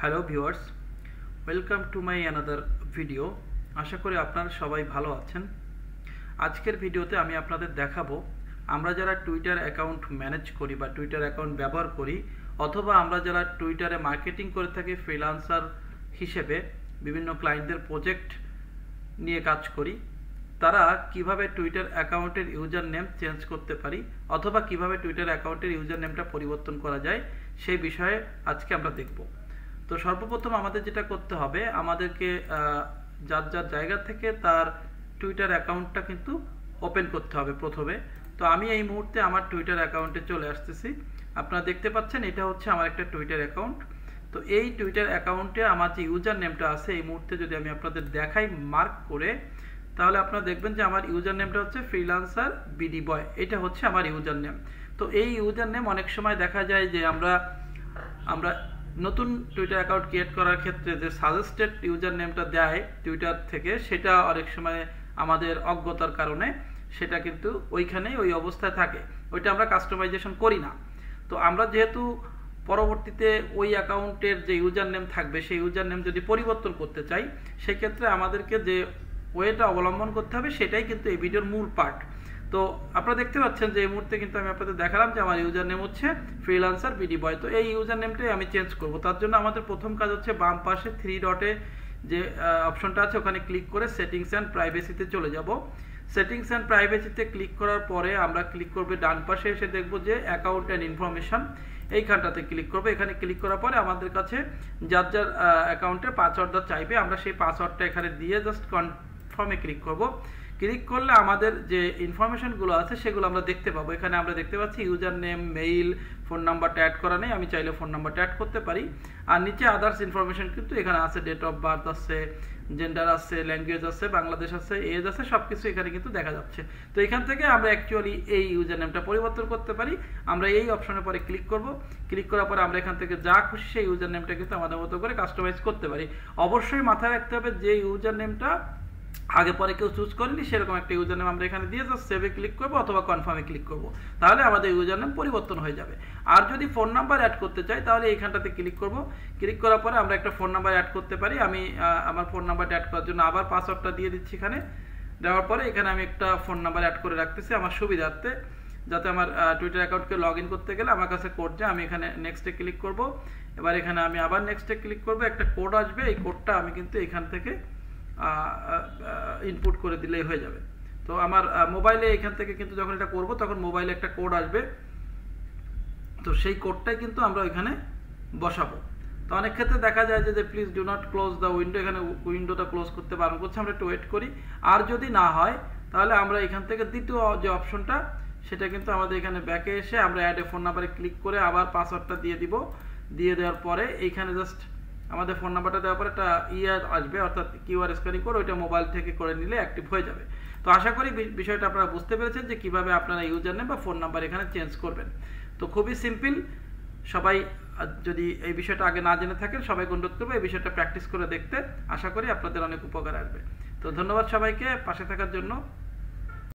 Hello viewers, welcome to my another video. আশা করি আপনারা সবাই ভালো আছেন। আজকের ভিডিওতে আমি আপনাদের দেখাবো আমরা যারা টুইটার অ্যাকাউন্ট ম্যানেজ করি বা টুইটার অ্যাকাউন্ট ব্যবহার করি, অথবা আমরা যারা টুইটারে মার্কেটিং করে থাকি ফ্রিল্যান্সার হিসেবে বিভিন্ন ক্লায়েন্টদের প্রজেক্ট নিয়ে কাজ করি, তারা কিভাবে টুইটার অ্যাকাউন্টের ইউজার নেম চেঞ্জ করতে পারি অথবা কিভাবে টুইটার অ্যাকাউন্টের ইউজার নেমটা পরিবর্তন করা যায় সেই বিষয়ে আজকে আমরা দেখব। তো সর্বপ্রথম আমাদের যেটা করতে হবে, আমাদেরকে যার যার জায়গা থেকে তার টুইটার অ্যাকাউন্টটা কিন্তু ওপেন করতে হবে প্রথমে। তো আমি এই মুহূর্তে আমার টুইটার অ্যাকাউন্টে চলে আসতেছি। আপনারা দেখতে পাচ্ছেন এটা হচ্ছে আমার একটা টুইটার অ্যাকাউন্ট। তো এই টুইটার অ্যাকাউন্টে আমার যে ইউজার নেমটা আছে এই মুহূর্তে যদি আমি আপনাদের দেখাই মার্ক করে, তাহলে আপনারা দেখবেন যে আমার ইউজার নেমটা হচ্ছে ফ্রিল্যান্সার বিডি বয়। এটা হচ্ছে আমার ইউজার নেম। তো এই ইউজার নেম অনেক সময় দেখা যায় যে আমরা নতুন টুইটার অ্যাকাউন্ট ক্রিয়েট করার ক্ষেত্রে যে সাজেস্টেড ইউজার নেমটা দেয় টুইটার থেকে, সেটা অনেক সময় আমাদের অজ্ঞতার কারণে সেটা কিন্তু ওইখানেই ওই অবস্থায় থাকে, ওইটা আমরা কাস্টমাইজেশন করি না। তো আমরা যেহেতু পরবর্তীতে ওই অ্যাকাউন্টের যে ইউজার নেম থাকবে সেই ইউজার নেম যদি পরিবর্তন করতে চাই, সেক্ষেত্রে আমাদেরকে যে ওয়েটা অবলম্বন করতে হবে সেটাই কিন্তু এই ভিডিওর মূল পার্ট। তো আপনারা দেখতে পাচ্ছেন যে এই মুহূর্তে কিন্তু আমি আপনাদের দেখালাম যে আমার ইউজার নেম হচ্ছে ফ্রিল্যান্সার বিডি বয়। তো এই ইউজার নেমটাই আমি চেঞ্জ করব। তার জন্য আমাদের প্রথম কাজ হচ্ছে বাম পাশে 3 ডটে যে অপশনটা আছে ওখানে ক্লিক করে সেটিংস অ্যান্ড প্রাইভেসিতে চলে যাব। সেটিংস অ্যান্ড প্রাইভেসিতে ক্লিক করার পরে আমরা ক্লিক করব ডান পাশে এসে দেখব যে অ্যাকাউন্ট অ্যান্ড ইনফরমেশন, এইখানটাতে ক্লিক করবো। এখানে ক্লিক করার পরে আমাদের কাছে যার যার অ্যাকাউন্টের পাসওয়ার্ডটা চাইবে, আমরা সেই পাসওয়ার্ডটা এখানে দিয়ে জাস্ট কনফার্মে ক্লিক করব। ক্লিক করলে আমাদের যে ইনফরমেশনগুলো আছে সেগুলো আমরা দেখতে পাবো। এখানে আমরা দেখতে পাচ্ছি ইউজার নেম, মেইল, ফোন নাম্বারটা অ্যাড করা নেই, আমি চাইলে ফোন নাম্বারটা অ্যাড করতে পারি। আর নিচে আদার্স ইনফরমেশন কিন্তু এখানে আছে, ডেট অফ বার্থ আছে, জেন্ডার আছে, ল্যাঙ্গুয়েজ আছে, বাংলাদেশ আছে, এজ আছে, সব কিছু এখানে কিন্তু দেখা যাচ্ছে। তো এখান থেকে আমরা অ্যাকচুয়ালি এই ইউজার নেমটা পরিবর্তন করতে পারি। আমরা এই অপশনের পরে ক্লিক করব। ক্লিক করার পরে আমরা এখান থেকে যা খুশি সেই ইউজার নেমটা কিন্তু আমাদের মতো করে কাস্টমাইজ করতে পারি। অবশ্যই মাথায় রাখতে হবে যে ইউজার নেমটা আগে পরে কেউ চুজ করেনি সেরকম একটা ইউজার নেম আমরা এখানে দিয়ে জাস্ট সেভে ক্লিক করবো অথবা কনফার্মে ক্লিক করব, তাহলে আমাদের ইউজার নেম পরিবর্তন হয়ে যাবে। আর যদি ফোন নাম্বার অ্যাড করতে চাই তাহলে এইখানটাতে ক্লিক করব। ক্লিক করার পরে আমরা একটা ফোন নাম্বার অ্যাড করতে পারি। আমি আমার ফোন নাম্বারটা অ্যাড করার জন্য আবার পাসওয়ার্ডটা দিয়ে দিচ্ছি। এখানে দেওয়ার পরে এখানে আমি একটা ফোন নাম্বার অ্যাড করে রাখতেছি আমার সুবিধার্থে, যাতে আমার টুইটার অ্যাকাউন্টকে লগ ইন করতে গেলে আমার কাছে কোড যায়। আমি এখানে নেক্সটে ক্লিক করব। এবার এখানে আমি আবার নেক্সটে ক্লিক করব, একটা কোড আসবে, এই কোডটা আমি কিন্তু এখান থেকে ইনপুট করে দিলেই হয়ে যাবে। তো আমার মোবাইলে এখান থেকে কিন্তু যখন এটা করব তখন মোবাইলে একটা কোড আসবে, তো সেই কোডটাই কিন্তু আমরা ওইখানে বসাবো। তো অনেক ক্ষেত্রে দেখা যায় যে please do not close the window, এখানে উইন্ডোটা ক্লোজ করতে বারণ করছে, আমরা একটু ওয়েট করি। আর যদি না হয় তাহলে আমরা এখান থেকে দ্বিতীয় যে অপশনটা সেটা কিন্তু আমাদের এখানে ব্যাকে এসে আমরা অ্যাড এ ফোন নাম্বারে ক্লিক করে আবার পাসওয়ার্ডটা দিয়ে দিব। দিয়ে দেওয়ার পরে এইখানে জাস্ট আমাদের ফোন নাম্বারটা দেওয়ার পরে একটা ইয়ার আসবে, অর্থাৎ কিউআর স্ক্যানিং করে ওইটা মোবাইল থেকে করে নিলে অ্যাক্টিভ হয়ে যাবে। তো আশা করি বিষয়টা আপনারা বুঝতে পেরেছেন যে কিভাবে আপনারা ইউজার নেম বা ফোন নাম্বার এখানে চেঞ্জ করবেন। তো খুবই সিম্পল। সবাই যদি এই বিষয়টা আগে না জেনে থাকেন সবাইকে অনুরোধ করবো এই বিষয়টা প্র্যাকটিস করে দেখতে। আশা করি আপনাদের অনেক উপকার আসবে। তো ধন্যবাদ সবাইকে পাশে থাকার জন্য।